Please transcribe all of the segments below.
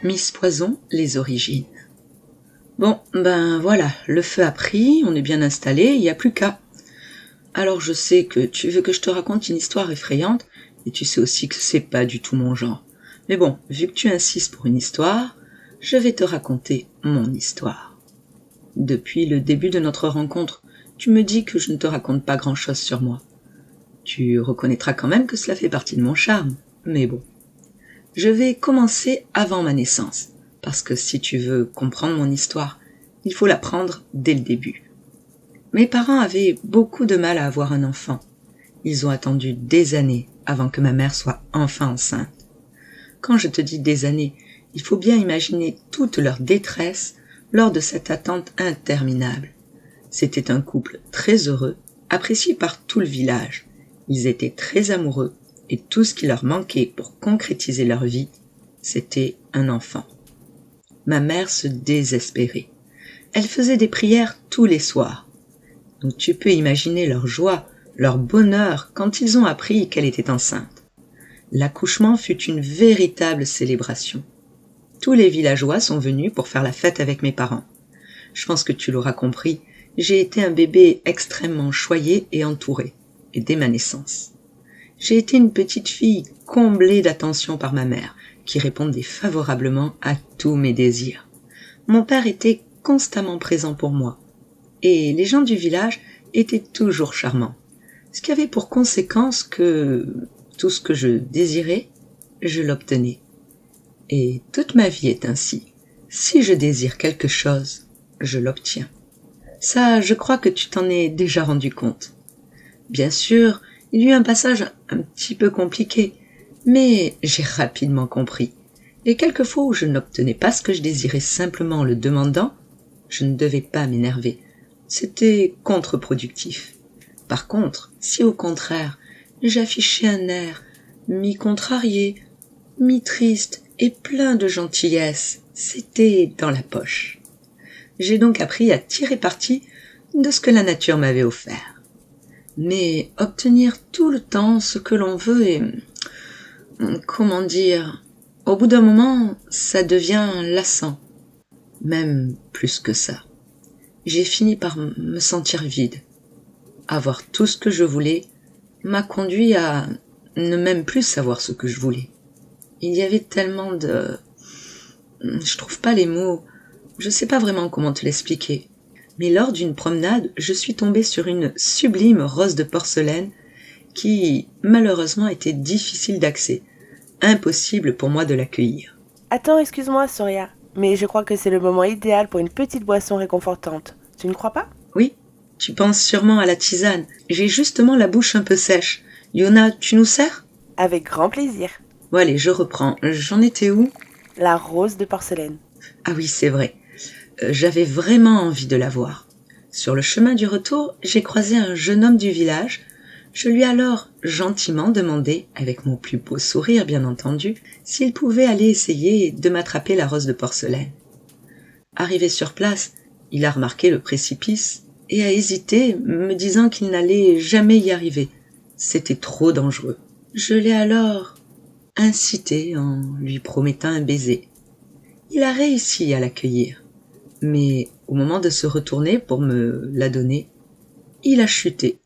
Miss Poison, les origines. Bon, ben voilà, le feu a pris, on est bien installé, il n'y a plus qu'à. Alors je sais que tu veux que je te raconte une histoire effrayante, et tu sais aussi que c'est pas du tout mon genre. Mais bon, vu que tu insistes pour une histoire, je vais te raconter mon histoire. Depuis le début de notre rencontre, tu me dis que je ne te raconte pas grand-chose sur moi. Tu reconnaîtras quand même que cela fait partie de mon charme, mais bon. Je vais commencer avant ma naissance, parce que si tu veux comprendre mon histoire, il faut l'apprendre dès le début. Mes parents avaient beaucoup de mal à avoir un enfant. Ils ont attendu des années avant que ma mère soit enfin enceinte. Quand je te dis des années, il faut bien imaginer toute leur détresse lors de cette attente interminable. C'était un couple très heureux, apprécié par tout le village. Ils étaient très amoureux et tout ce qui leur manquait pour concrétiser leur vie, c'était un enfant. Ma mère se désespérait. Elle faisait des prières tous les soirs. Donc tu peux imaginer leur joie, leur bonheur quand ils ont appris qu'elle était enceinte. L'accouchement fut une véritable célébration. Tous les villageois sont venus pour faire la fête avec mes parents. Je pense que tu l'auras compris, j'ai été un bébé extrêmement choyé et entouré, et dès ma naissance. J'ai été une petite fille comblée d'attention par ma mère, qui répondait favorablement à tous mes désirs. Mon père était constamment présent pour moi, et les gens du village étaient toujours charmants, ce qui avait pour conséquence que tout ce que je désirais, je l'obtenais. Et toute ma vie est ainsi. Si je désire quelque chose, je l'obtiens. Ça, je crois que tu t'en es déjà rendu compte. Bien sûr, il y eut un passage un petit peu compliqué, mais j'ai rapidement compris. Et quelquefois où je n'obtenais pas ce que je désirais simplement en le demandant, je ne devais pas m'énerver. C'était contre-productif. Par contre, si au contraire, j'affichais un air mi-contrarié, mi-triste et plein de gentillesse, c'était dans la poche. J'ai donc appris à tirer parti de ce que la nature m'avait offert. Mais obtenir tout le temps ce que l'on veut est... Comment dire... Au bout d'un moment, ça devient lassant. Même plus que ça. J'ai fini par me sentir vide. Avoir tout ce que je voulais m'a conduit à ne même plus savoir ce que je voulais. Il y avait tellement de... Je trouve pas les mots. Je sais pas vraiment comment te l'expliquer. Mais lors d'une promenade, je suis tombée sur une sublime rose de porcelaine qui, malheureusement, était difficile d'accès. Impossible pour moi de l'accueillir. Attends, excuse-moi, Soria, mais je crois que c'est le moment idéal pour une petite boisson réconfortante. Tu ne crois pas? Oui, tu penses sûrement à la tisane. J'ai justement la bouche un peu sèche. Yona, tu nous sers? Avec grand plaisir. Bon allez, je reprends. J'en étais où? La rose de porcelaine. Ah oui, c'est vrai. J'avais vraiment envie de la voir. Sur le chemin du retour, j'ai croisé un jeune homme du village. Je lui ai alors gentiment demandé, avec mon plus beau sourire bien entendu, s'il pouvait aller essayer de m'attraper la rose de porcelaine. Arrivé sur place, il a remarqué le précipice et a hésité, me disant qu'il n'allait jamais y arriver. C'était trop dangereux. Je l'ai alors incité en lui promettant un baiser. Il a réussi à l'accueillir. Mais au moment de se retourner pour me la donner, il a chuté,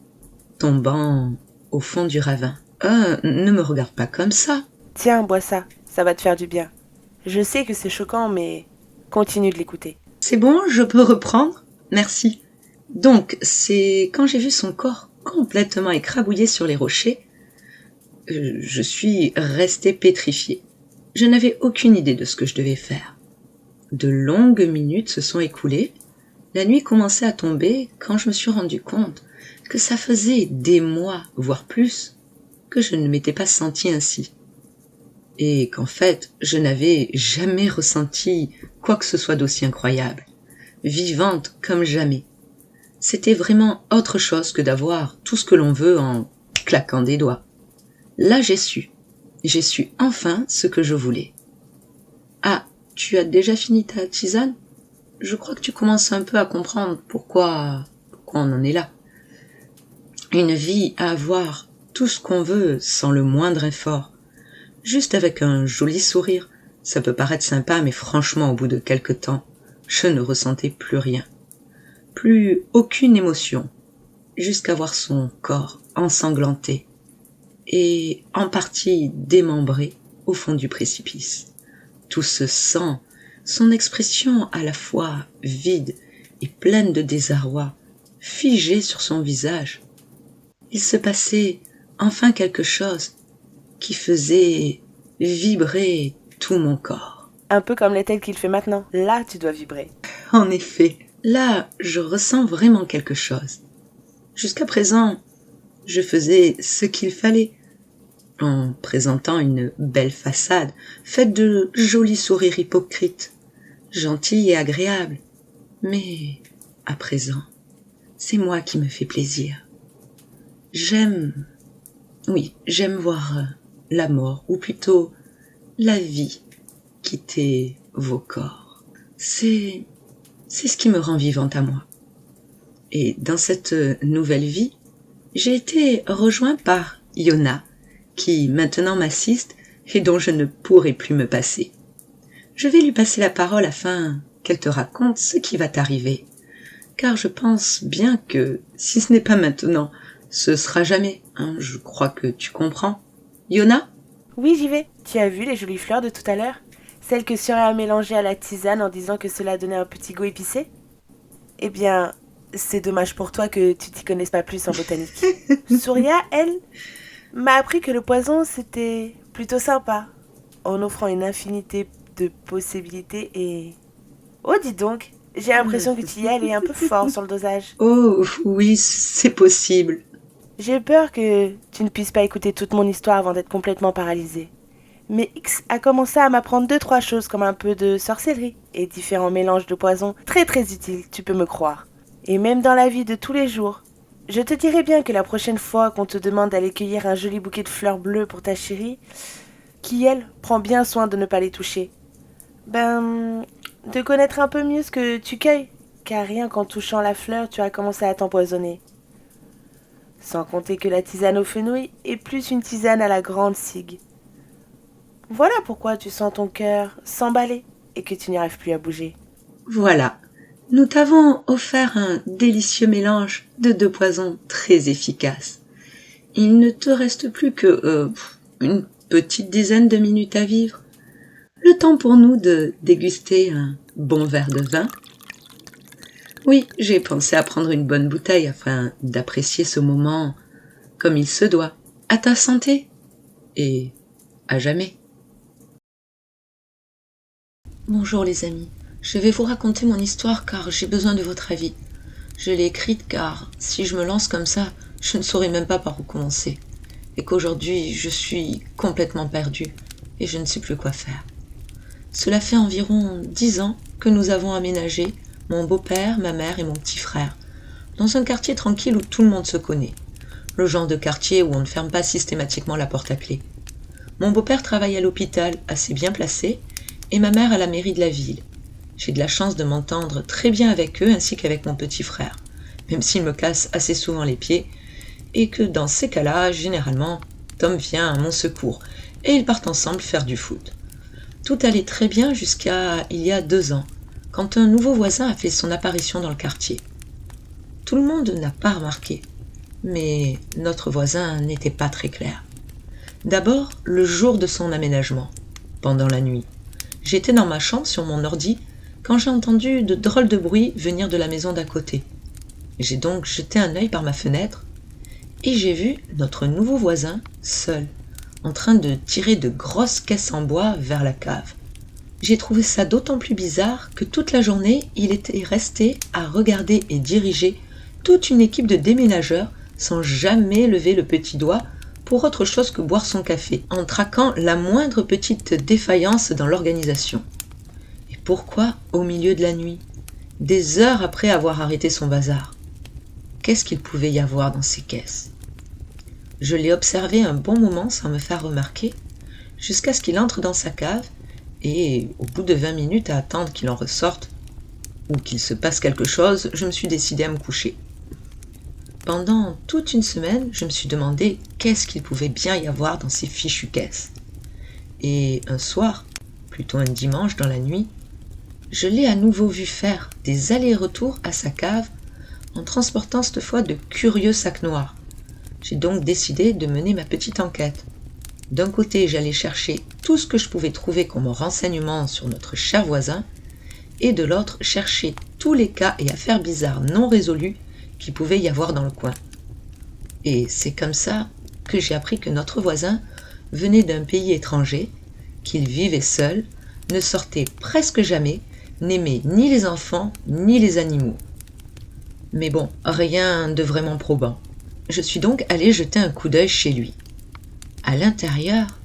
tombant au fond du ravin. « ne me regarde pas comme ça !» Tiens, bois ça, ça va te faire du bien. Je sais que c'est choquant, mais continue de l'écouter. C'est bon, je peux reprendre? Merci. Donc, c'est quand j'ai vu son corps complètement écrabouillé sur les rochers, je suis restée pétrifiée. Je n'avais aucune idée de ce que je devais faire. De longues minutes se sont écoulées. La nuit commençait à tomber quand je me suis rendu compte que ça faisait des mois, voire plus, que je ne m'étais pas sentie ainsi. Et qu'en fait, je n'avais jamais ressenti quoi que ce soit d'aussi incroyable. Vivante comme jamais. C'était vraiment autre chose que d'avoir tout ce que l'on veut en claquant des doigts. Là, j'ai su. J'ai su enfin ce que je voulais. Ah, tu as déjà fini ta tisane? Je crois que tu commences un peu à comprendre pourquoi on en est là. Une vie à avoir tout ce qu'on veut sans le moindre effort, juste avec un joli sourire, Ça peut paraître sympa, mais franchement, au bout de quelque temps, je ne ressentais plus rien. Plus aucune émotion, jusqu'à voir son corps ensanglanté et en partie démembré au fond du précipice. Tout ce sang, son expression à la fois vide et pleine de désarroi, figée sur son visage. Il se passait enfin quelque chose qui faisait vibrer tout mon corps. Un peu comme les tels qu'il fait maintenant. Là, tu dois vibrer. En effet, là, je ressens vraiment quelque chose. Jusqu'à présent, je faisais ce qu'il fallait, en présentant une belle façade, faite de jolis sourires hypocrites, gentils et agréables. Mais, à présent, c'est moi qui me fais plaisir. J'aime voir la mort, ou plutôt la vie, quitter vos corps. C'est ce qui me rend vivante à moi. Et dans cette nouvelle vie, j'ai été rejoint par Yona, qui maintenant m'assiste et dont je ne pourrai plus me passer. Je vais lui passer la parole afin qu'elle te raconte ce qui va t'arriver, car je pense bien que, si ce n'est pas maintenant, ce sera jamais, hein, je crois que tu comprends. Yona ? Oui, j'y vais. Tu as vu les jolies fleurs de tout à l'heure? Celles que Surya a mélangées à la tisane en disant que cela donnait un petit goût épicé? Eh bien, c'est dommage pour toi que tu t'y connaisses pas plus en botanique. Surya, elle, m'a appris que le poison, c'était plutôt sympa, en offrant une infinité de possibilités et... Oh, dis donc, j'ai l'impression que tu y es allé un peu fort sur le dosage. Oh, oui, c'est possible. J'ai peur que tu ne puisses pas écouter toute mon histoire avant d'être complètement paralysée. Mais X a commencé à m'apprendre 2-3 choses comme un peu de sorcellerie et différents mélanges de poisons très très utiles, tu peux me croire. Et même dans la vie de tous les jours. Je te dirais bien que la prochaine fois qu'on te demande d'aller cueillir un joli bouquet de fleurs bleues pour ta chérie, qui elle prend bien soin de ne pas les toucher. De connaître un peu mieux ce que tu cueilles, car rien qu'en touchant la fleur, tu as commencé à t'empoisonner. Sans compter que la tisane au fenouil est plus une tisane à la grande cigue. Voilà pourquoi tu sens ton cœur s'emballer et que tu n'y arrives plus à bouger. Voilà, nous t'avons offert un délicieux mélange de 2 poisons très efficaces. Il ne te reste plus que une petite dizaine de minutes à vivre. Le temps pour nous de déguster un bon verre de vin. Oui, j'ai pensé à prendre une bonne bouteille afin d'apprécier ce moment comme il se doit. À ta santé et à jamais. Bonjour les amis, je vais vous raconter mon histoire car j'ai besoin de votre avis. Je l'ai écrite car si je me lance comme ça, je ne saurais même pas par où commencer. Et qu'aujourd'hui, je suis complètement perdue et je ne sais plus quoi faire. Cela fait environ 10 ans que nous avons aménagé, mon beau-père, ma mère et mon petit frère, dans un quartier tranquille où tout le monde se connaît. Le genre de quartier où on ne ferme pas systématiquement la porte à clé. Mon beau-père travaille à l'hôpital, assez bien placé, et ma mère à la mairie de la ville. J'ai de la chance de m'entendre très bien avec eux ainsi qu'avec mon petit frère, même s'il me casse assez souvent les pieds, et que dans ces cas-là, généralement, Tom vient à mon secours, et ils partent ensemble faire du foot. Tout allait très bien jusqu'à il y a 2 ans, quand un nouveau voisin a fait son apparition dans le quartier. Tout le monde n'a pas remarqué, mais notre voisin n'était pas très clair. D'abord, le jour de son aménagement, pendant la nuit. J'étais dans ma chambre sur mon ordi quand j'ai entendu de drôles de bruits venir de la maison d'à côté. J'ai donc jeté un œil par ma fenêtre et j'ai vu notre nouveau voisin seul, en train de tirer de grosses caisses en bois vers la cave. J'ai trouvé ça d'autant plus bizarre que toute la journée, il était resté à regarder et diriger toute une équipe de déménageurs sans jamais lever le petit doigt pour autre chose que boire son café, en traquant la moindre petite défaillance dans l'organisation. Et pourquoi au milieu de la nuit, des heures après avoir arrêté son bazar? Qu'est-ce qu'il pouvait y avoir dans ces caisses? Je l'ai observé un bon moment sans me faire remarquer, jusqu'à ce qu'il entre dans sa cave, et au bout de 20 minutes à attendre qu'il en ressorte, ou qu'il se passe quelque chose, je me suis décidé à me coucher. Pendant toute une semaine, je me suis demandé qu'est-ce qu'il pouvait bien y avoir dans ces fichues caisses. Et un soir, plutôt un dimanche dans la nuit, je l'ai à nouveau vu faire des allers-retours à sa cave en transportant cette fois de curieux sacs noirs. J'ai donc décidé de mener ma petite enquête. D'un côté, j'allais chercher tout ce que je pouvais trouver comme renseignement sur notre cher voisin, et de l'autre, chercher tous les cas et affaires bizarres non résolus qu'il pouvait y avoir dans le coin. Et c'est comme ça que j'ai appris que notre voisin venait d'un pays étranger, qu'il vivait seul, ne sortait presque jamais, n'aimait ni les enfants ni les animaux. Mais bon, rien de vraiment probant. Je suis donc allée jeter un coup d'œil chez lui. À l'intérieur,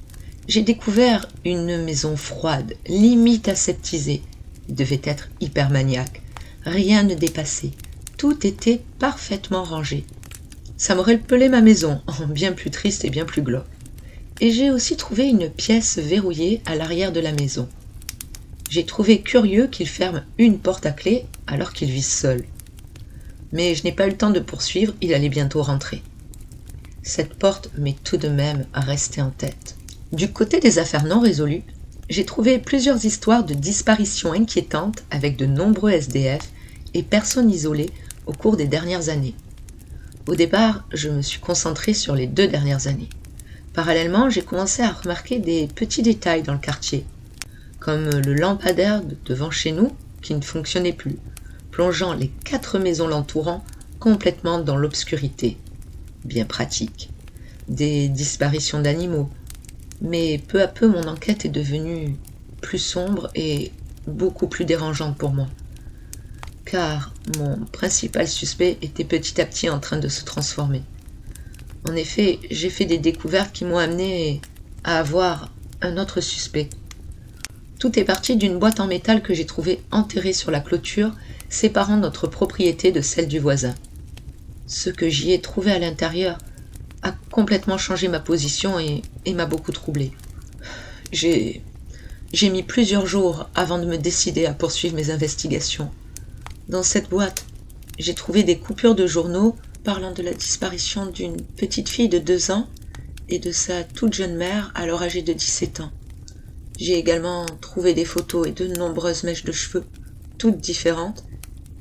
j'ai découvert une maison froide, limite aseptisée. Il devait être hypermaniaque. Rien ne dépassait. Tout était parfaitement rangé. Ça m'aurait pelé ma maison, en bien plus triste et bien plus glauque. Et j'ai aussi trouvé une pièce verrouillée à l'arrière de la maison. J'ai trouvé curieux qu'il ferme une porte à clé alors qu'il vit seul. Mais je n'ai pas eu le temps de poursuivre, il allait bientôt rentrer. Cette porte m'est tout de même restée en tête. Du côté des affaires non résolues, j'ai trouvé plusieurs histoires de disparitions inquiétantes avec de nombreux SDF et personnes isolées au cours des dernières années. Au départ, je me suis concentrée sur les 2 dernières années. Parallèlement, j'ai commencé à remarquer des petits détails dans le quartier, comme le lampadaire devant chez nous qui ne fonctionnait plus, plongeant les 4 maisons l'entourant complètement dans l'obscurité. Bien pratique. Des disparitions d'animaux. Mais peu à peu, mon enquête est devenue plus sombre et beaucoup plus dérangeante pour moi. Car mon principal suspect était petit à petit en train de se transformer. En effet, j'ai fait des découvertes qui m'ont amené à avoir un autre suspect. Tout est parti d'une boîte en métal que j'ai trouvée enterrée sur la clôture, séparant notre propriété de celle du voisin. Ce que j'y ai trouvé à l'intérieur a complètement changé ma position et m'a beaucoup troublé. J'ai mis plusieurs jours avant de me décider à poursuivre mes investigations. Dans cette boîte, j'ai trouvé des coupures de journaux parlant de la disparition d'une petite fille de 2 ans et de sa toute jeune mère alors âgée de 17 ans. J'ai également trouvé des photos et de nombreuses mèches de cheveux, toutes différentes,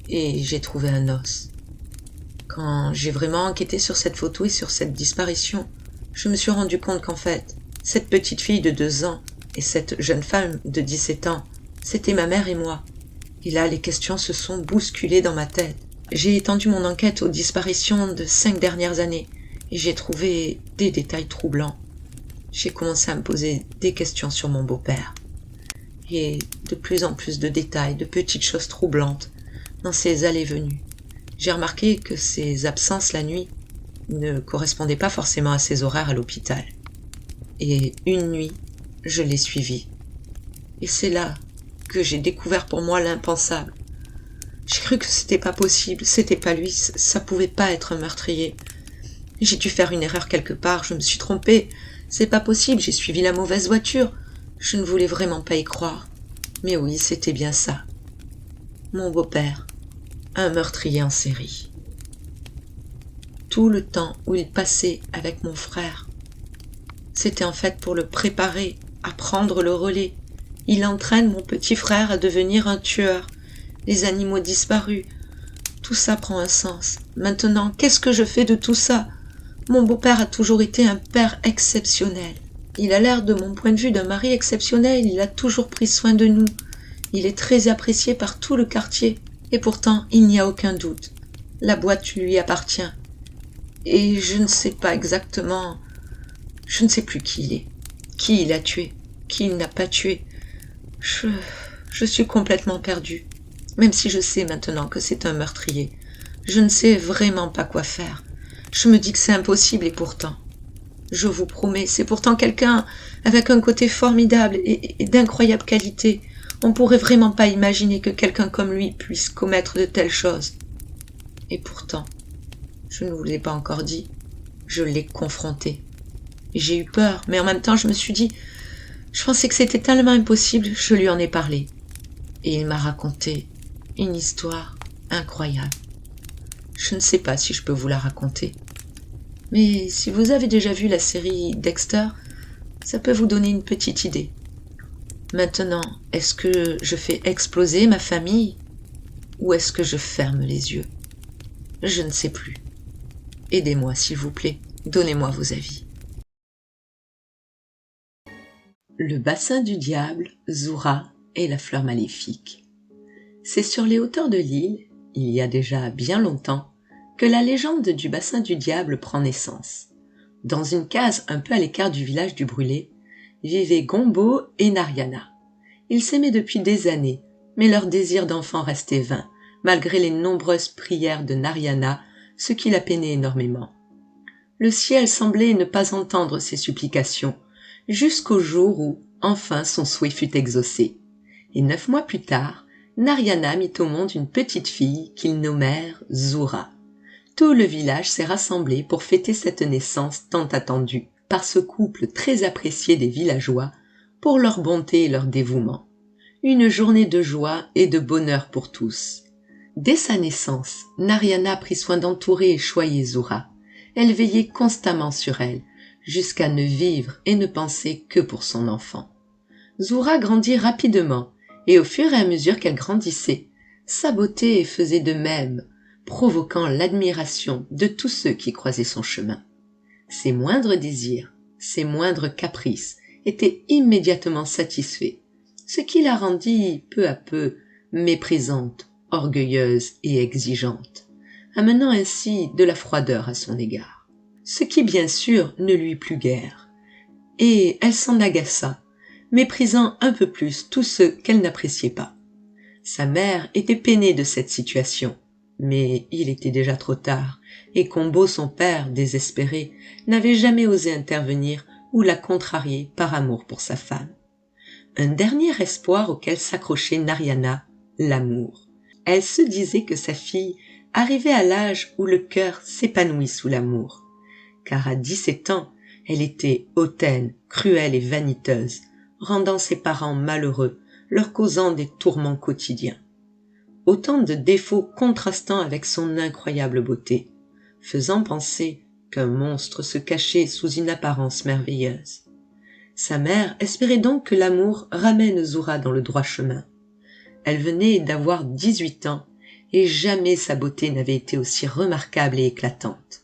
et j'ai trouvé un os. Quand j'ai vraiment enquêté sur cette photo et sur cette disparition, je me suis rendu compte qu'en fait, cette petite fille de 2 ans et cette jeune femme de 17 ans, c'était ma mère et moi. Et là, les questions se sont bousculées dans ma tête. J'ai étendu mon enquête aux disparitions de 5 dernières années et j'ai trouvé des détails troublants. J'ai commencé à me poser des questions sur mon beau-père. Et de plus en plus de détails, de petites choses troublantes dans ses allées-venues. J'ai remarqué que ses absences la nuit ne correspondaient pas forcément à ses horaires à l'hôpital. Et une nuit, je l'ai suivi. Et c'est là que j'ai découvert pour moi l'impensable. J'ai cru que c'était pas possible, c'était pas lui, ça pouvait pas être un meurtrier. J'ai dû faire une erreur quelque part, je me suis trompée. C'est pas possible, j'ai suivi la mauvaise voiture. Je ne voulais vraiment pas y croire. Mais oui, c'était bien ça. Mon beau-père, un meurtrier en série. Tout le temps où il passait avec mon frère, c'était en fait pour le préparer à prendre le relais. Il entraîne mon petit frère à devenir un tueur. Les animaux disparus. Tout ça prend un sens. Maintenant, qu'est-ce que je fais de tout ça ? Mon beau-père a toujours été un père exceptionnel. Il a l'air, de mon point de vue, d'un mari exceptionnel. Il a toujours pris soin de nous. Il est très apprécié par tout le quartier. Et pourtant, il n'y a aucun doute. La boîte lui appartient. Et je ne sais pas exactement... Je ne sais plus qui il est. Qui il a tué. Qui il n'a pas tué. Je suis complètement perdue. Même si je sais maintenant que c'est un meurtrier. Je ne sais vraiment pas quoi faire. Je me dis que c'est impossible et pourtant... Je vous promets, c'est pourtant quelqu'un avec un côté formidable et d'incroyable qualité. On pourrait vraiment pas imaginer que quelqu'un comme lui puisse commettre de telles choses. Et pourtant, je ne vous l'ai pas encore dit, je l'ai confronté. J'ai eu peur, mais en même temps je me suis dit, je pensais que c'était tellement impossible, je lui en ai parlé. Et il m'a raconté une histoire incroyable. Je ne sais pas si je peux vous la raconter. Mais si vous avez déjà vu la série Dexter, ça peut vous donner une petite idée. Maintenant, est-ce que je fais exploser ma famille ou est-ce que je ferme les yeux? Je ne sais plus. Aidez-moi, s'il vous plaît. Donnez-moi vos avis. Le bassin du diable, Zoura et la fleur maléfique. C'est sur les hauteurs de l'île, il y a déjà bien longtemps, que la légende du bassin du diable prend naissance. Dans une case un peu à l'écart du village du Brûlé, vivaient Gombo et Nariana. Ils s'aimaient depuis des années, mais leur désir d'enfant restait vain, malgré les nombreuses prières de Nariana, ce qui la peinait énormément. Le ciel semblait ne pas entendre ses supplications, jusqu'au jour où, enfin, son souhait fut exaucé. Et 9 mois plus tard, Nariana mit au monde une petite fille qu'ils nommèrent Zoura. Tout le village s'est rassemblé pour fêter cette naissance tant attendue par ce couple très apprécié des villageois pour leur bonté et leur dévouement. Une journée de joie et de bonheur pour tous. Dès sa naissance, Nariana prit soin d'entourer et choyer Zoura. Elle veillait constamment sur elle, jusqu'à ne vivre et ne penser que pour son enfant. Zoura grandit rapidement, et au fur et à mesure qu'elle grandissait, sa beauté faisait de même, provoquant l'admiration de tous ceux qui croisaient son chemin. Ses moindres désirs, ses moindres caprices étaient immédiatement satisfaits, ce qui la rendit peu à peu méprisante, orgueilleuse et exigeante, amenant ainsi de la froideur à son égard. Ce qui bien sûr ne lui plut guère, et elle s'en agaça, méprisant un peu plus tous ceux qu'elle n'appréciait pas. Sa mère était peinée de cette situation, mais il était déjà trop tard, et Combo, son père, désespéré, n'avait jamais osé intervenir ou la contrarier par amour pour sa femme. Un dernier espoir auquel s'accrochait Nariana, l'amour. Elle se disait que sa fille arrivait à l'âge où le cœur s'épanouit sous l'amour, car à 17 ans, elle était hautaine, cruelle et vaniteuse, rendant ses parents malheureux, leur causant des tourments quotidiens. Autant de défauts contrastant avec son incroyable beauté, faisant penser qu'un monstre se cachait sous une apparence merveilleuse. Sa mère espérait donc que l'amour ramène Zoura dans le droit chemin. Elle venait d'avoir 18 ans, et jamais sa beauté n'avait été aussi remarquable et éclatante,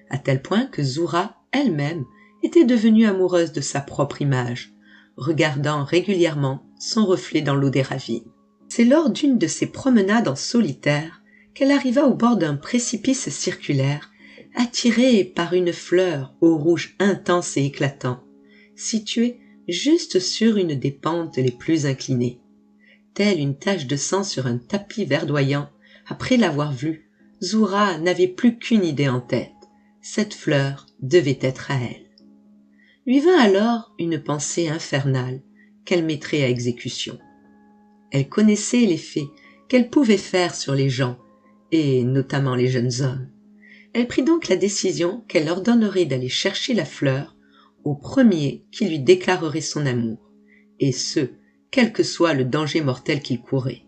à tel point que Zoura, elle-même, était devenue amoureuse de sa propre image, regardant régulièrement son reflet dans l'eau des ravines. C'est lors d'une de ses promenades en solitaire qu'elle arriva au bord d'un précipice circulaire, attirée par une fleur au rouge intense et éclatant, située juste sur une des pentes les plus inclinées. Telle une tache de sang sur un tapis verdoyant, après l'avoir vue, Zoura n'avait plus qu'une idée en tête. Cette fleur devait être à elle. Lui vint alors une pensée infernale qu'elle mettrait à exécution. Elle connaissait l'effet qu'elle pouvait faire sur les gens, et notamment les jeunes hommes. Elle prit donc la décision qu'elle ordonnerait d'aller chercher la fleur au premier qui lui déclarerait son amour, et ce, quel que soit le danger mortel qu'il courait.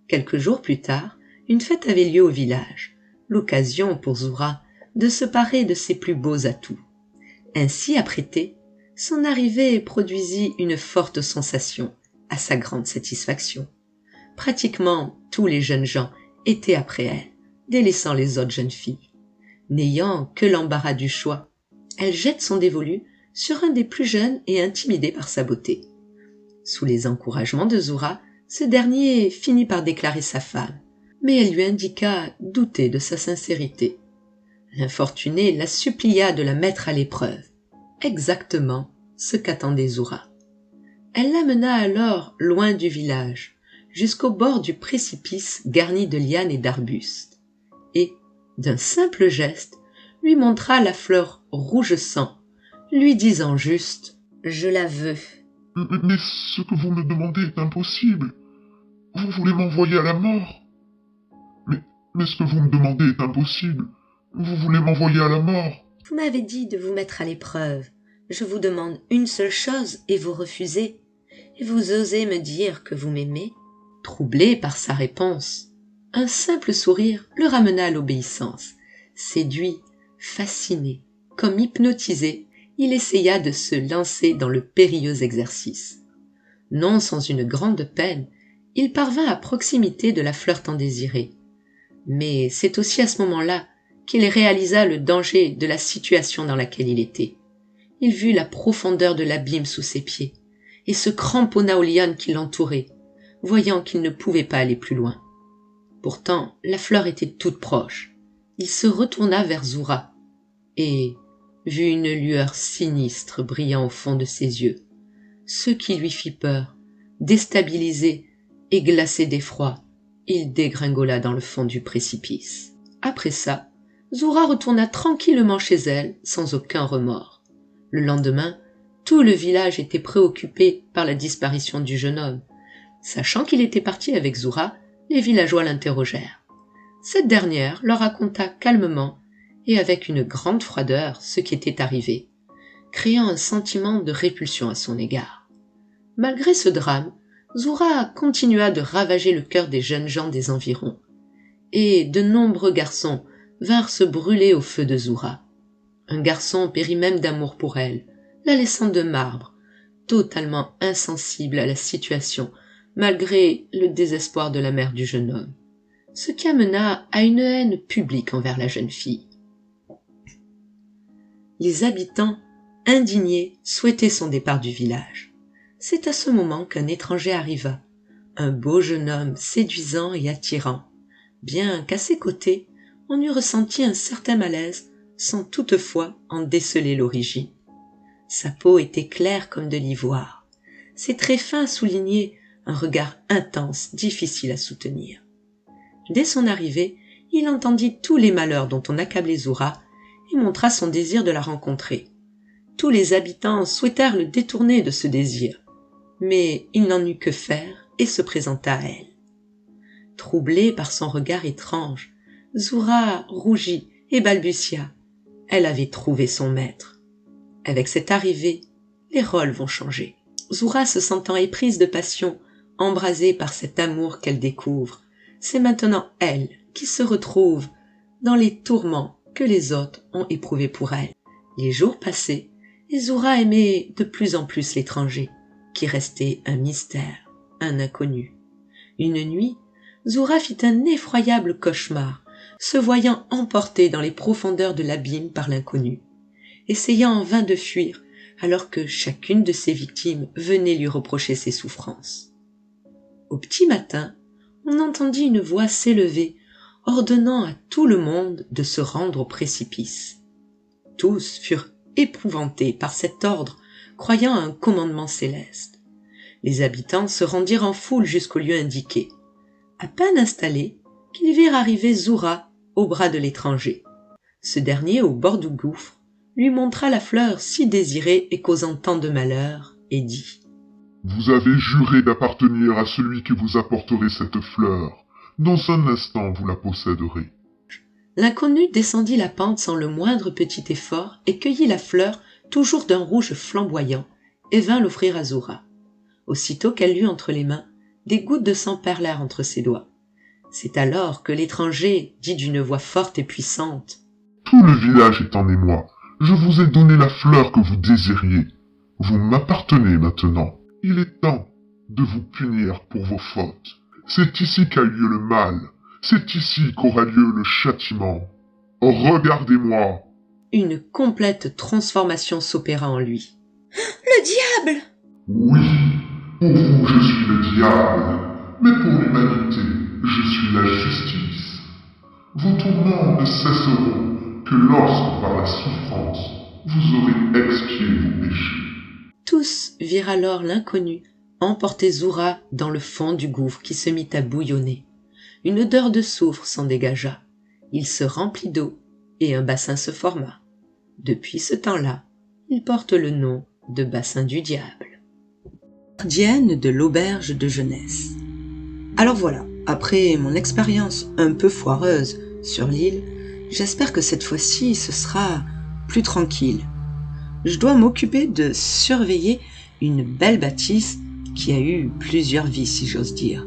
Quelques jours plus tard, une fête avait lieu au village, l'occasion pour Zoura de se parer de ses plus beaux atouts. Ainsi apprêtée, son arrivée produisit une forte sensation, à sa grande satisfaction. Pratiquement tous les jeunes gens étaient après elle, délaissant les autres jeunes filles. N'ayant que l'embarras du choix, elle jette son dévolu sur un des plus jeunes et intimidé par sa beauté. Sous les encouragements de Zoura, ce dernier finit par déclarer sa femme, mais elle lui indiqua douter de sa sincérité. L'infortuné la supplia de la mettre à l'épreuve, exactement ce qu'attendait Zoura. Elle l'amena alors loin du village, jusqu'au bord du précipice garni de lianes et d'arbustes, et, d'un simple geste, lui montra la fleur rouge sang, lui disant juste « Je la veux ». Mais ce que vous me demandez est impossible. Vous voulez m'envoyer à la mort. Mais ce que vous me demandez est impossible. Vous voulez m'envoyer à la mort. Vous m'avez dit de vous mettre à l'épreuve. Je vous demande une seule chose et vous refusez. Et vous osez me dire que vous m'aimez ? Troublé par sa réponse, un simple sourire le ramena à l'obéissance. Séduit, fasciné, comme hypnotisé, il essaya de se lancer dans le périlleux exercice. Non sans une grande peine, il parvint à proximité de la fleur tant désirée. Mais c'est aussi à ce moment-là qu'il réalisa le danger de la situation dans laquelle il était. Il vit la profondeur de l'abîme sous ses pieds et se cramponna aux lianes qui l'entouraient, voyant qu'il ne pouvait pas aller plus loin. Pourtant, la fleur était toute proche. Il se retourna vers Zura et vit une lueur sinistre brillant au fond de ses yeux, ce qui lui fit peur. Déstabilisé et glacé d'effroi, il dégringola dans le fond du précipice. Après ça, Zura retourna tranquillement chez elle, sans aucun remords. Le lendemain, tout le village était préoccupé par la disparition du jeune homme. Sachant qu'il était parti avec Zura, les villageois l'interrogèrent. Cette dernière leur raconta calmement et avec une grande froideur ce qui était arrivé, créant un sentiment de répulsion à son égard. Malgré ce drame, Zura continua de ravager le cœur des jeunes gens des environs, et de nombreux garçons vinrent se brûler au feu de Zura. Un garçon périt même d'amour pour elle, la laissant de marbre, totalement insensible à la situation, malgré le désespoir de la mère du jeune homme, ce qui amena à une haine publique envers la jeune fille. Les habitants, indignés, souhaitaient son départ du village. C'est à ce moment qu'un étranger arriva, un beau jeune homme séduisant et attirant, bien qu'à ses côtés, on eût ressenti un certain malaise, sans toutefois en déceler l'origine. Sa peau était claire comme de l'ivoire. Ses traits fins soulignaient un regard intense, difficile à soutenir. Dès son arrivée, il entendit tous les malheurs dont on accablait Zura et montra son désir de la rencontrer. Tous les habitants souhaitèrent le détourner de ce désir, mais il n'en eut que faire et se présenta à elle. Troublée par son regard étrange, Zura rougit et balbutia. Elle avait trouvé son maître. Avec cette arrivée, les rôles vont changer. Zura, se sentant éprise de passion, embrasée par cet amour qu'elle découvre, c'est maintenant elle qui se retrouve dans les tourments que les autres ont éprouvés pour elle. Les jours passaient, et Zura aimait de plus en plus l'étranger, qui restait un mystère, un inconnu. Une nuit, Zura fit un effroyable cauchemar, se voyant emportée dans les profondeurs de l'abîme par l'inconnu, essayant en vain de fuir, alors que chacune de ses victimes venait lui reprocher ses souffrances. Au petit matin, on entendit une voix s'élever, ordonnant à tout le monde de se rendre au précipice. Tous furent épouvantés par cet ordre, croyant à un commandement céleste. Les habitants se rendirent en foule jusqu'au lieu indiqué. À peine installés, qu'ils virent arriver Zura au bras de l'étranger. Ce dernier, au bord du gouffre, lui montra la fleur si désirée et causant tant de malheur, et dit « Vous avez juré d'appartenir à celui qui vous apporterait cette fleur. Dans un instant, vous la posséderez. » L'inconnu descendit la pente sans le moindre petit effort et cueillit la fleur, toujours d'un rouge flamboyant, et vint l'offrir à Zura. Aussitôt qu'elle l'eut entre les mains, des gouttes de sang perlèrent entre ses doigts. C'est alors que l'étranger dit d'une voix forte et puissante « Tout le village est en émoi. Je vous ai donné la fleur que vous désiriez. Vous m'appartenez maintenant. Il est temps de vous punir pour vos fautes. C'est ici qu'a lieu le mal. C'est ici qu'aura lieu le châtiment. Regardez-moi. » Une complète transformation s'opéra en lui. « Le diable !» Oui, pour vous je suis le diable, mais pour l'humanité, je suis la justice. Vos tourments ne cesseront que lorsque, par la souffrance, vous aurez expié vos péchés. Tous virent alors l'inconnu emporter Zura dans le fond du gouffre qui se mit à bouillonner. Une odeur de soufre s'en dégagea. Il se remplit d'eau et un bassin se forma. Depuis ce temps-là, il porte le nom de bassin du diable. Gardienne de l'auberge de jeunesse. Alors voilà, après mon expérience un peu foireuse sur l'île, j'espère que cette fois-ci ce sera plus tranquille. Je dois m'occuper de surveiller une belle bâtisse qui a eu plusieurs vies, si j'ose dire.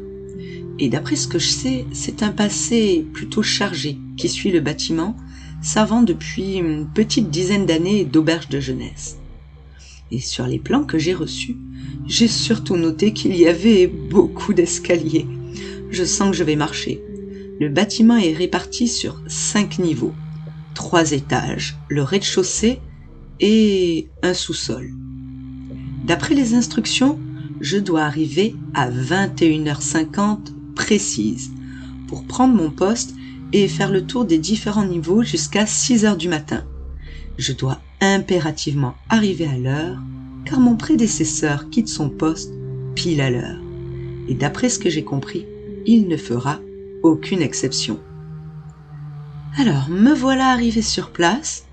Et d'après ce que je sais, c'est un passé plutôt chargé qui suit le bâtiment, servant depuis une petite dizaine d'années d'auberge de jeunesse. Et sur les plans que j'ai reçus, j'ai surtout noté qu'il y avait beaucoup d'escaliers. Je sens que je vais marcher. Le bâtiment est réparti sur 5 niveaux, 3 étages, le rez-de-chaussée et un sous-sol. D'après les instructions, je dois arriver à 21h50 précise pour prendre mon poste et faire le tour des différents niveaux jusqu'à 6h du matin. Je dois impérativement arriver à l'heure car mon prédécesseur quitte son poste pile à l'heure. Et d'après ce que j'ai compris, il ne fera aucune exception. Alors, me voilà arrivé sur place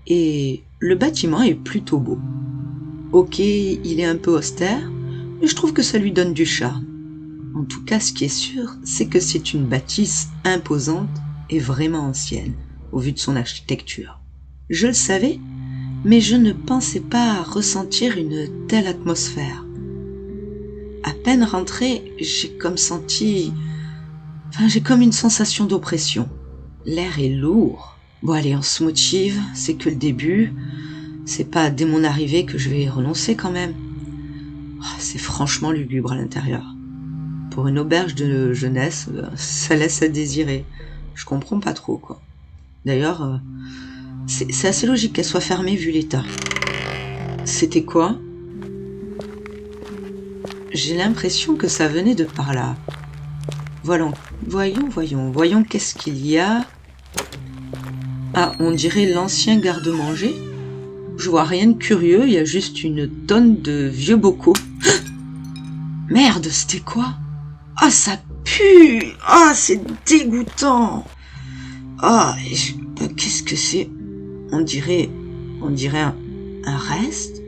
et le bâtiment est plutôt beau. Ok, il est un peu austère, mais je trouve que ça lui donne du charme. En tout cas, ce qui est sûr, c'est que c'est une bâtisse imposante et vraiment ancienne, au vu de son architecture. Je le savais, mais je ne pensais pas ressentir une telle atmosphère. À peine rentré, j'ai comme une sensation d'oppression. L'air est lourd. Bon allez, on se motive, c'est que le début. C'est pas dès mon arrivée que je vais renoncer quand même. C'est franchement lugubre à l'intérieur. Pour une auberge de jeunesse, ça laisse à désirer. Je comprends pas trop, quoi. D'ailleurs, c'est assez logique qu'elle soit fermée vu l'état. C'était quoi ? J'ai l'impression que ça venait de par là. Voyons, qu'est-ce qu'il y a ? Ah, on dirait l'ancien garde-manger. Je vois rien de curieux, il y a juste une tonne de vieux bocaux. Merde, c'était quoi ? Ah, ça pue ! Ah, c'est dégoûtant ! Ah, qu'est-ce que c'est ? On dirait un reste ?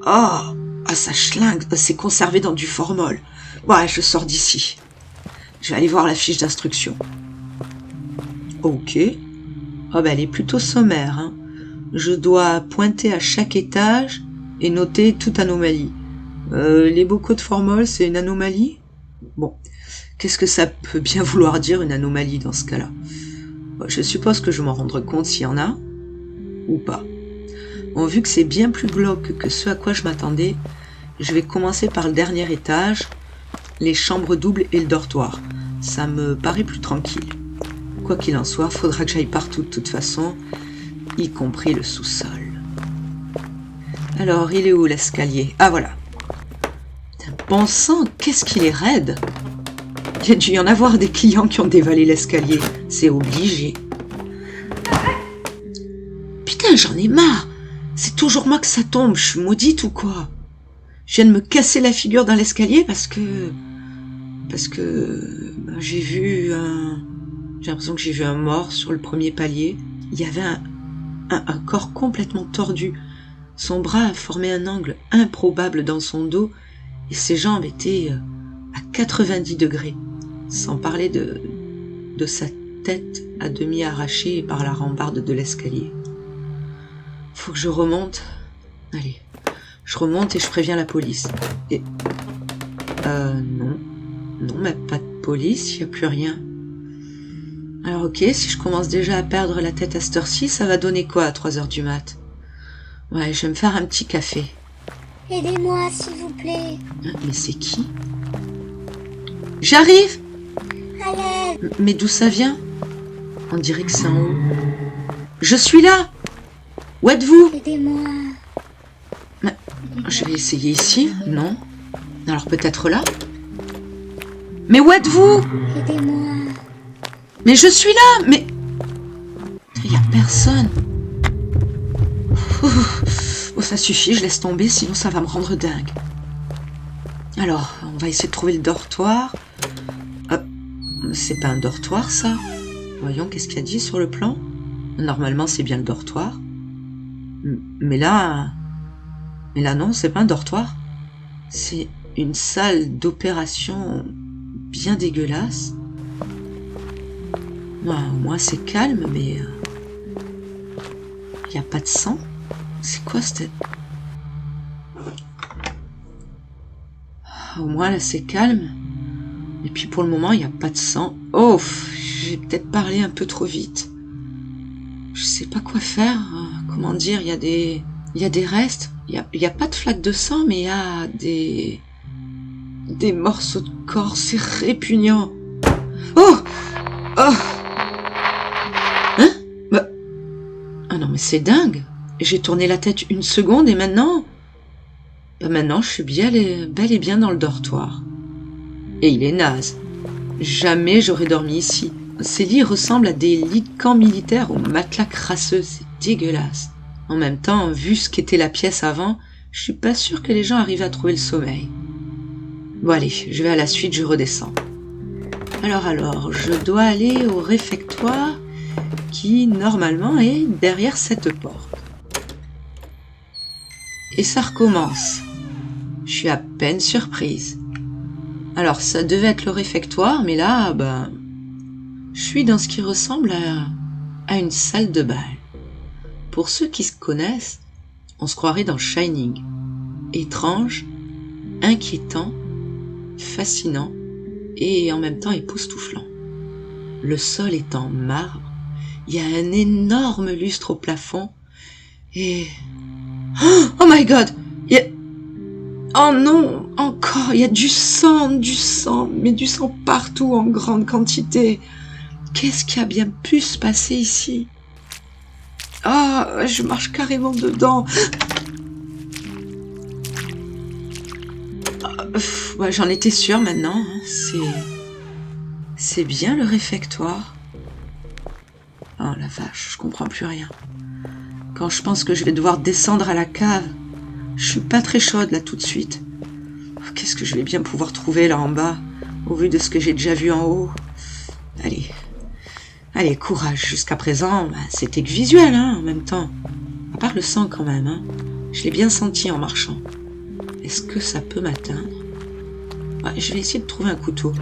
Ah, ça schlingue, c'est conservé dans du formol. Ouais, je sors d'ici. Je vais aller voir la fiche d'instruction. Ok. Ah elle est plutôt sommaire, hein. Je dois pointer à chaque étage et noter toute anomalie. Les bocaux de formol, c'est une anomalie ? Bon, qu'est-ce que ça peut bien vouloir dire une anomalie dans ce cas-là ? Je suppose que je m'en rendrai compte s'il y en a, ou pas. Bon, vu que c'est bien plus glauque que ce à quoi je m'attendais, je vais commencer par le dernier étage, les chambres doubles et le dortoir. Ça me paraît plus tranquille. Quoi qu'il en soit, faudra que j'aille partout de toute façon, y compris le sous-sol. Alors, il est où l'escalier ? Ah voilà. Bon sang, qu'est-ce qu'il est raide ! Il y a dû y en avoir des clients qui ont dévalé l'escalier. C'est obligé. Putain, j'en ai marre. C'est toujours moi que ça tombe. Je suis maudite ou quoi ? Je viens de me casser la figure dans l'escalier parce que j'ai l'impression que j'ai vu un mort sur le premier palier. Il y avait un corps complètement tordu. Son bras formait un angle improbable dans son dos et ses jambes étaient à 90 degrés, sans parler de sa tête à demi arrachée par la rambarde de l'escalier. Faut que je remonte. Allez, je remonte et je préviens la police. Et... Non, mais pas de police, il n'y a plus rien. Alors ok, si je commence déjà à perdre la tête à cette heure-ci, ça va donner quoi à 3h du mat ? Ouais, je vais me faire un petit café. Aidez-moi, s'il vous plaît. Mais c'est qui ? J'arrive ! À l'aide. Mais d'où ça vient ? On dirait que c'est en haut. Je suis là ! Où êtes-vous ? Aidez-moi. Je vais essayer ici, non ? Alors peut-être là ? Mais où êtes-vous ? Aidez-moi. Mais je suis là, mais... Il n'y a personne. Oh, ça suffit, je laisse tomber, sinon ça va me rendre dingue. Alors, on va essayer de trouver le dortoir. C'est pas un dortoir, ça. Voyons, qu'est-ce qu'il y a dit sur le plan ? Normalement, c'est bien le dortoir. Mais là, non, c'est pas un dortoir. C'est une salle d'opération bien dégueulasse. Au moins c'est calme, mais il n'y a pas de sang. C'est quoi cette... Au moins là c'est calme. Et puis pour le moment il n'y a pas de sang. Oh, j'ai peut-être parlé un peu trop vite. Je sais pas quoi faire. Comment dire, il y a des Il y a des restes, il y a pas de flaques de sang, mais il y a des morceaux de corps, c'est répugnant. Oh! Oh! Hein? Bah... Ah non, mais c'est dingue. J'ai tourné la tête une seconde et maintenant... Maintenant, je suis bel et bien dans le dortoir. Et il est naze. Jamais j'aurais dormi ici. Ces lits ressemblent à des lits de camp militaires aux matelas crasseux. C'est dégueulasse. En même temps, vu ce qu'était la pièce avant, je suis pas sûre que les gens arrivent à trouver le sommeil. Bon allez, je vais à la suite, je redescends. Alors, je dois aller au réfectoire qui, normalement, est derrière cette porte. Et ça recommence. Je suis à peine surprise. Alors, ça devait être le réfectoire, mais là, je suis dans ce qui ressemble à une salle de bal. Pour ceux qui se connaissent, on se croirait dans Shining. Étrange, inquiétant, fascinant et en même temps époustouflant. Le sol est en marbre, il y a un énorme lustre au plafond et... Oh my god! Oh non, encore, il y a du sang, mais du sang partout en grande quantité. Qu'est-ce qui a bien pu se passer ici? Ah, je marche carrément dedans. J'en étais sûre maintenant. C'est bien le réfectoire. Oh la vache, je comprends plus rien. Quand je pense que je vais devoir descendre à la cave, je suis pas très chaude là tout de suite. Qu'est-ce que je vais bien pouvoir trouver là en bas, au vu de ce que j'ai déjà vu en haut? Allez, courage. Jusqu'à présent, c'était que visuel, en même temps. À part le sang quand même, Je l'ai bien senti en marchant. Est-ce que ça peut m'atteindre? Je vais essayer de trouver un couteau.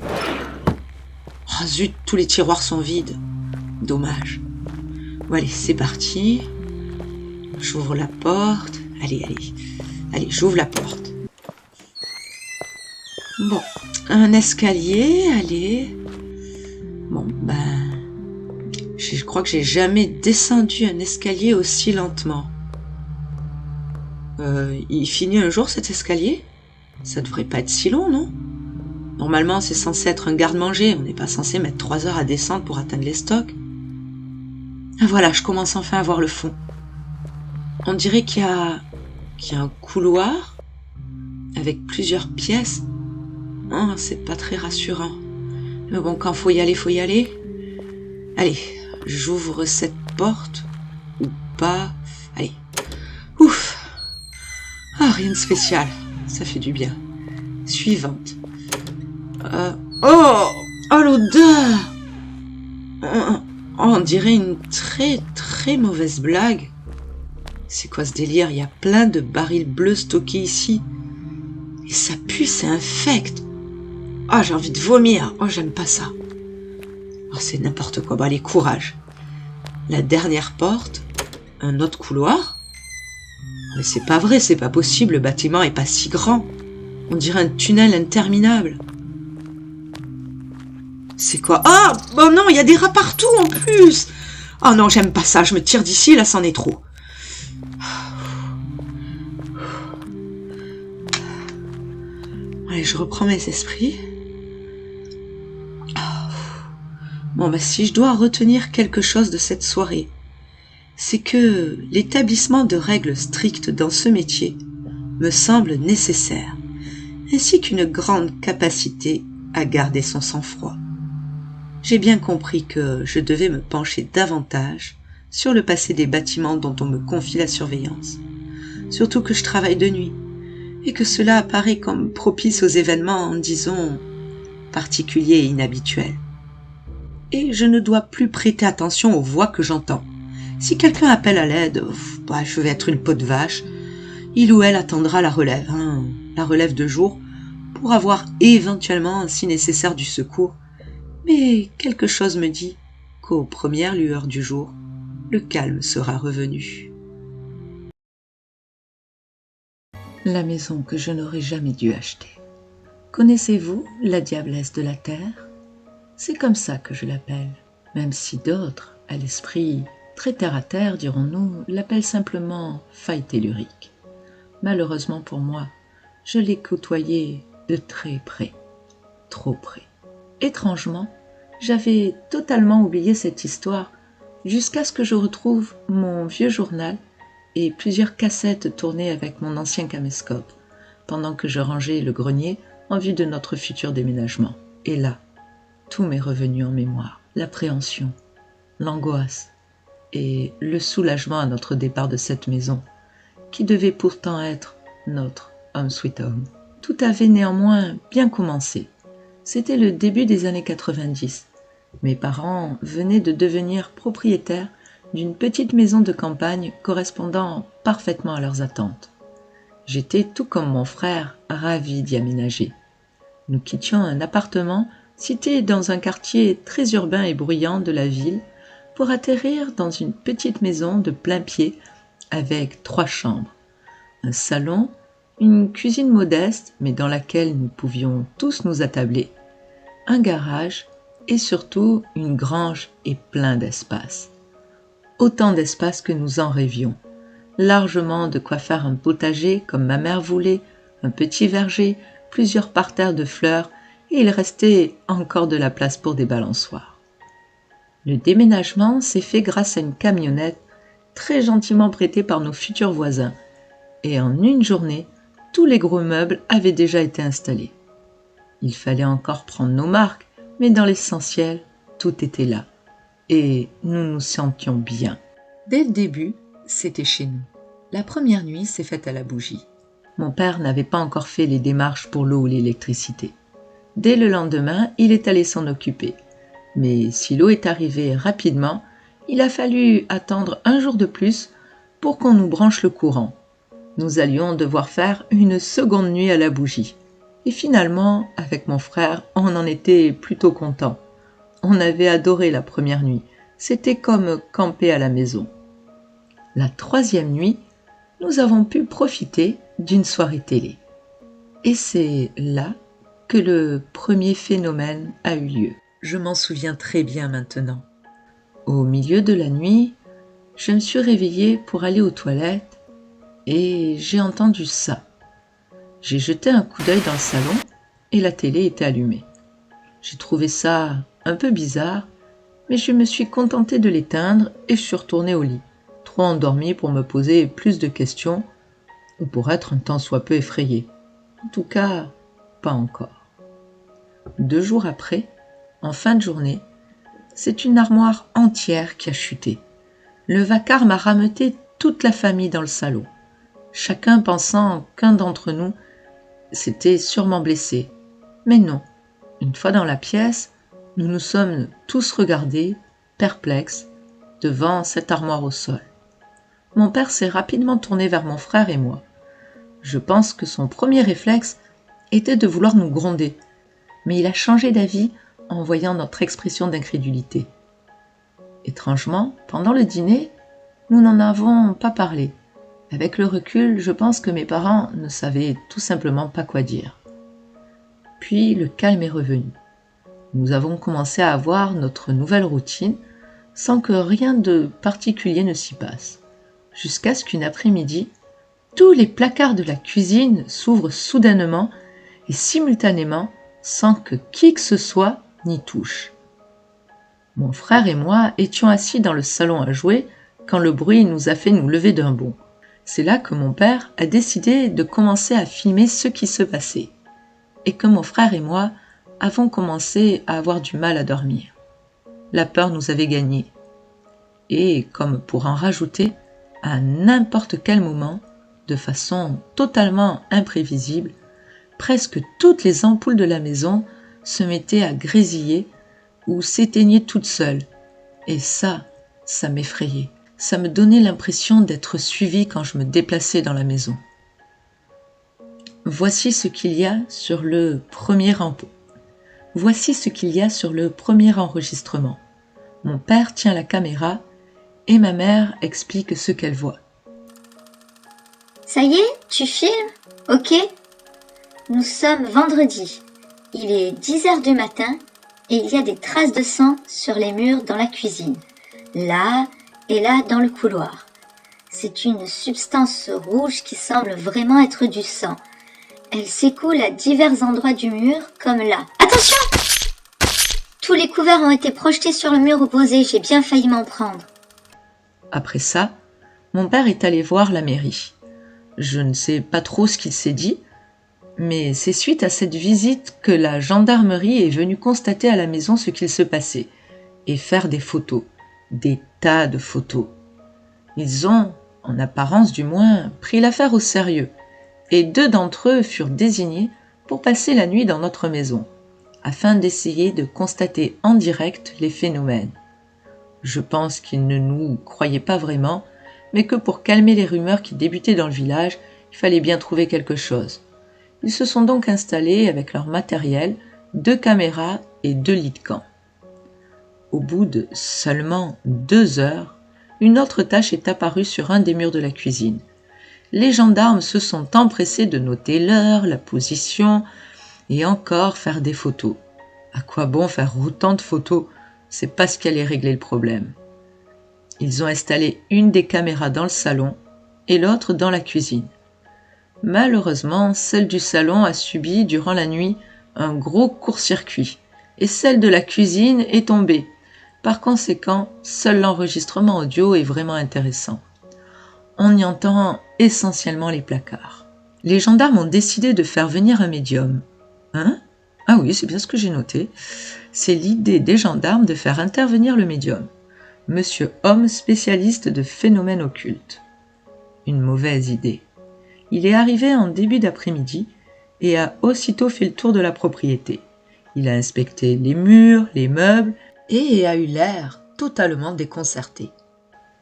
Oh zut, tous les tiroirs sont vides. Dommage. Bon allez, c'est parti. J'ouvre la porte. Allez, j'ouvre la porte. Bon, un escalier, allez. Bon, je crois que j'ai jamais descendu un escalier aussi lentement. Il finit un jour cet escalier? Ça devrait pas être si long, non? Normalement, c'est censé être un garde-manger. On n'est pas censé mettre 3 heures à descendre pour atteindre les stocks. Voilà, je commence enfin à voir le fond. On dirait qu'il y a un couloir avec plusieurs pièces. Oh, c'est pas très rassurant. Mais bon, quand faut y aller, faut y aller. Allez, j'ouvre cette porte. Ou pas. Allez. Ouf. Ah, rien de spécial. Ça fait du bien. Suivante. Oh, l'odeur. On dirait une très très mauvaise blague. C'est quoi ce délire? Il y a plein de barils bleus stockés ici. Et ça pue, c'est infect. Oh, j'ai envie de vomir. Oh, j'aime pas ça. Oh, c'est n'importe quoi. Allez, courage. La dernière porte. Un autre couloir. Mais c'est pas vrai, c'est pas possible. Le bâtiment est pas si grand. On dirait un tunnel interminable. C'est quoi? Ah, bon non, il y a des rats partout en plus. Oh non, j'aime pas ça. Je me tire d'ici, là, c'en est trop. Allez, je reprends mes esprits. Bon, si je dois retenir quelque chose de cette soirée, c'est que l'établissement de règles strictes dans ce métier me semble nécessaire, ainsi qu'une grande capacité à garder son sang-froid. J'ai bien compris que je devais me pencher davantage sur le passé des bâtiments dont on me confie la surveillance, surtout que je travaille de nuit, et que cela apparaît comme propice aux événements, disons, particuliers et inhabituels. Et je ne dois plus prêter attention aux voix que j'entends. Si quelqu'un appelle à l'aide, je vais être une peau de vache. Il ou elle attendra la relève, la relève de jour, pour avoir éventuellement, si nécessaire, du secours. Mais quelque chose me dit qu'aux premières lueurs du jour, le calme sera revenu. La maison que je n'aurais jamais dû acheter. Connaissez-vous la diablesse de la terre? C'est comme ça que je l'appelle, même si d'autres, à l'esprit très terre-à-terre, dirons-nous, l'appelle simplement faille tellurique. Malheureusement pour moi, je l'ai côtoyé de très près, trop près. Étrangement, j'avais totalement oublié cette histoire jusqu'à ce que je retrouve mon vieux journal et plusieurs cassettes tournées avec mon ancien caméscope pendant que je rangeais le grenier en vue de notre futur déménagement. Et là, tout m'est revenu en mémoire. L'appréhension, l'angoisse et le soulagement à notre départ de cette maison, qui devait pourtant être notre home sweet home. Tout avait néanmoins bien commencé. C'était le début des années 90. Mes parents venaient de devenir propriétaires d'une petite maison de campagne correspondant parfaitement à leurs attentes. J'étais, tout comme mon frère, ravi d'y aménager. Nous quittions un appartement situé dans un quartier très urbain et bruyant de la ville pour atterrir dans une petite maison de plain-pied avec 3 chambres, un salon, une cuisine modeste mais dans laquelle nous pouvions tous nous attabler, un garage et surtout une grange et plein d'espace. Autant d'espace que nous en rêvions. Largement de quoi faire un potager comme ma mère voulait, un petit verger, plusieurs parterres de fleurs et il restait encore de la place pour des balançoires. Le déménagement s'est fait grâce à une camionnette très gentiment prêtée par nos futurs voisins et en une journée, tous les gros meubles avaient déjà été installés. Il fallait encore prendre nos marques, mais dans l'essentiel, tout était là et nous nous sentions bien. Dès le début, c'était chez nous. La première nuit s'est faite à la bougie. Mon père n'avait pas encore fait les démarches pour l'eau ou l'électricité. Dès le lendemain, il est allé s'en occuper. Mais si l'eau est arrivée rapidement, il a fallu attendre un jour de plus pour qu'on nous branche le courant. Nous allions devoir faire une seconde nuit à la bougie. Et finalement, avec mon frère, on en était plutôt contents. On avait adoré la première nuit. C'était comme camper à la maison. La 3e nuit, nous avons pu profiter d'une soirée télé. Et c'est là que le premier phénomène a eu lieu. Je m'en souviens très bien maintenant. Au milieu de la nuit, je me suis réveillée pour aller aux toilettes et j'ai entendu ça. J'ai jeté un coup d'œil dans le salon et la télé était allumée. J'ai trouvé ça un peu bizarre, mais je me suis contentée de l'éteindre et je suis retournée au lit, trop endormie pour me poser plus de questions ou pour être un tant soit peu effrayée. En tout cas, pas encore. 2 jours après, en fin de journée, c'est une armoire entière qui a chuté. Le vacarme a rameuté toute la famille dans le salon, chacun pensant qu'un d'entre nous s'était sûrement blessé. Mais non, une fois dans la pièce, nous nous sommes tous regardés, perplexes, devant cette armoire au sol. Mon père s'est rapidement tourné vers mon frère et moi. Je pense que son premier réflexe était de vouloir nous gronder, mais il a changé d'avis en voyant notre expression d'incrédulité. Étrangement, pendant le dîner, nous n'en avons pas parlé. Avec le recul, je pense que mes parents ne savaient tout simplement pas quoi dire. Puis le calme est revenu. Nous avons commencé à avoir notre nouvelle routine sans que rien de particulier ne s'y passe. Jusqu'à ce qu'une après-midi, tous les placards de la cuisine s'ouvrent soudainement et simultanément sans que qui que ce soit n'y touche. Mon frère et moi étions assis dans le salon à jouer quand le bruit nous a fait nous lever d'un bond. C'est là que mon père a décidé de commencer à filmer ce qui se passait et que mon frère et moi avons commencé à avoir du mal à dormir. La peur nous avait gagnés. Et, comme pour en rajouter, à n'importe quel moment, de façon totalement imprévisible, presque toutes les ampoules de la maison se mettaient à grésiller ou s'éteignaient toutes seules. Et ça m'effrayait. Ça me donnait l'impression d'être suivie quand je me déplaçais dans la maison. Voici ce qu'il y a sur le premier enregistrement. Mon père tient la caméra et ma mère explique ce qu'elle voit. Ça y est, tu filmes? Ok. Nous sommes vendredi. Il est 10h du matin et il y a des traces de sang sur les murs dans la cuisine. Là est là dans le couloir. C'est une substance rouge qui semble vraiment être du sang. Elle s'écoule à divers endroits du mur, comme là. Attention! Tous les couverts ont été projetés sur le mur opposé, j'ai bien failli m'en prendre. Après ça, mon père est allé voir la mairie. Je ne sais pas trop ce qu'il s'est dit, mais c'est suite à cette visite que la gendarmerie est venue constater à la maison ce qu'il se passait et faire des photos, des tas de photos. Ils ont, en apparence du moins, pris l'affaire au sérieux et 2 d'entre eux furent désignés pour passer la nuit dans notre maison, afin d'essayer de constater en direct les phénomènes. Je pense qu'ils ne nous croyaient pas vraiment, mais que pour calmer les rumeurs qui débutaient dans le village, il fallait bien trouver quelque chose. Ils se sont donc installés avec leur matériel, 2 caméras et 2 lits de camp. Au bout de seulement 2 heures, une autre tache est apparue sur un des murs de la cuisine. Les gendarmes se sont empressés de noter l'heure, la position et encore faire des photos. À quoi bon faire autant de photos? C'est pas ce qui allait régler le problème. Ils ont installé une des caméras dans le salon et l'autre dans la cuisine. Malheureusement, celle du salon a subi durant la nuit un gros court-circuit et celle de la cuisine est tombée. Par conséquent, seul l'enregistrement audio est vraiment intéressant. On y entend essentiellement les placards. Les gendarmes ont décidé de faire venir un médium. Hein? Ah oui, c'est bien ce que j'ai noté. C'est l'idée des gendarmes de faire intervenir le médium. Monsieur Homme, spécialiste de phénomènes occultes. Une mauvaise idée. Il est arrivé en début d'après-midi et a aussitôt fait le tour de la propriété. Il a inspecté les murs, les meubles et a eu l'air totalement déconcerté.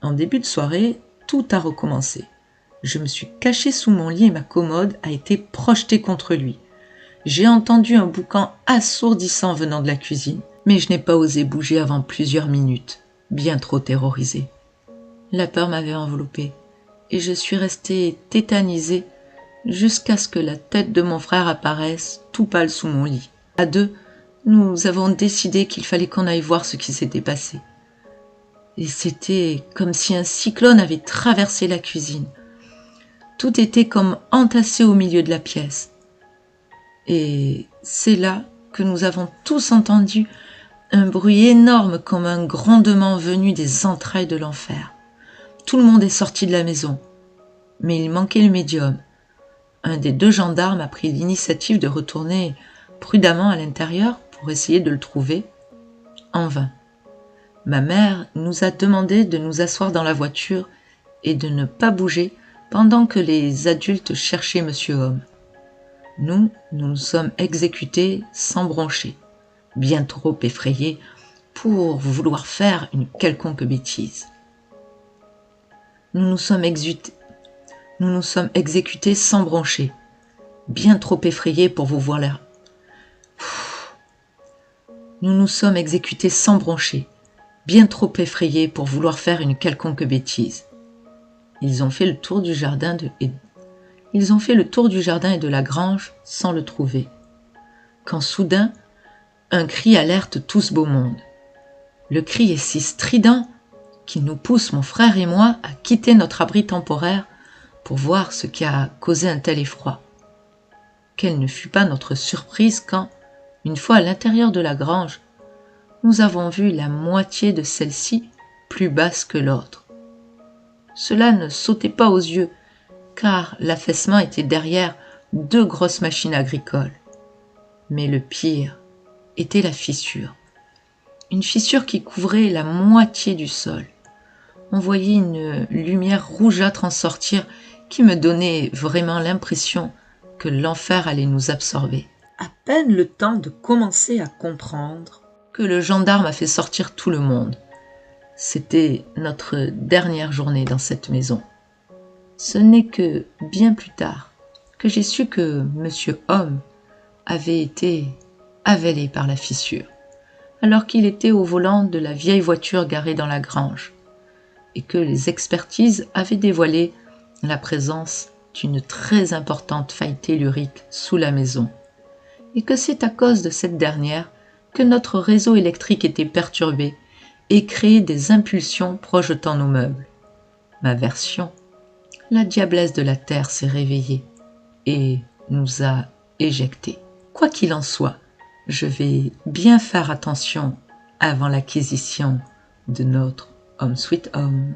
En début de soirée, tout a recommencé. Je me suis caché sous mon lit et ma commode a été projetée contre lui. J'ai entendu un boucan assourdissant venant de la cuisine, mais je n'ai pas osé bouger avant plusieurs minutes, bien trop terrorisée. La peur m'avait enveloppée et je suis restée tétanisée jusqu'à ce que la tête de mon frère apparaisse tout pâle sous mon lit. À 2, nous avons décidé qu'il fallait qu'on aille voir ce qui s'était passé. Et c'était comme si un cyclone avait traversé la cuisine. Tout était comme entassé au milieu de la pièce. Et c'est là que nous avons tous entendu un bruit énorme comme un grondement venu des entrailles de l'enfer. Tout le monde est sorti de la maison, mais il manquait le médium. Un des 2 gendarmes a pris l'initiative de retourner prudemment à l'intérieur pour essayer de le trouver. En vain. Ma mère nous a demandé de nous asseoir dans la voiture et de ne pas bouger pendant que les adultes cherchaient Monsieur Homme. Nous nous sommes exécutés sans broncher, bien trop effrayés pour vouloir faire une quelconque bêtise. Nous nous sommes exécutés sans broncher, bien trop effrayés pour vous voir l'air. Nous nous sommes exécutés sans broncher, bien trop effrayés pour vouloir faire une quelconque bêtise. Ils ont fait le tour du jardin et de la grange sans le trouver. Quand soudain, un cri alerte tout ce beau monde. Le cri est si strident qu'il nous pousse, mon frère et moi, à quitter notre abri temporaire pour voir ce qui a causé un tel effroi. Quelle ne fut pas notre surprise quand, une fois à l'intérieur de la grange, nous avons vu la moitié de celle-ci plus basse que l'autre. Cela ne sautait pas aux yeux, car l'affaissement était derrière 2 grosses machines agricoles. Mais le pire était la fissure. Une fissure qui couvrait la moitié du sol. On voyait une lumière rougeâtre en sortir qui me donnait vraiment l'impression que l'enfer allait nous absorber. À peine le temps de commencer à comprendre que le gendarme a fait sortir tout le monde. C'était notre dernière journée dans cette maison. Ce n'est que bien plus tard que j'ai su que Monsieur Homme avait été avalé par la fissure, alors qu'il était au volant de la vieille voiture garée dans la grange, et que les expertises avaient dévoilé la présence d'une très importante faille tellurique sous la maison, et que c'est à cause de cette dernière que notre réseau électrique était perturbé et créer des impulsions projetant nos meubles. Ma version, la diablesse de la terre s'est réveillée et nous a éjectés. Quoi qu'il en soit, je vais bien faire attention avant l'acquisition de notre Home Sweet Home.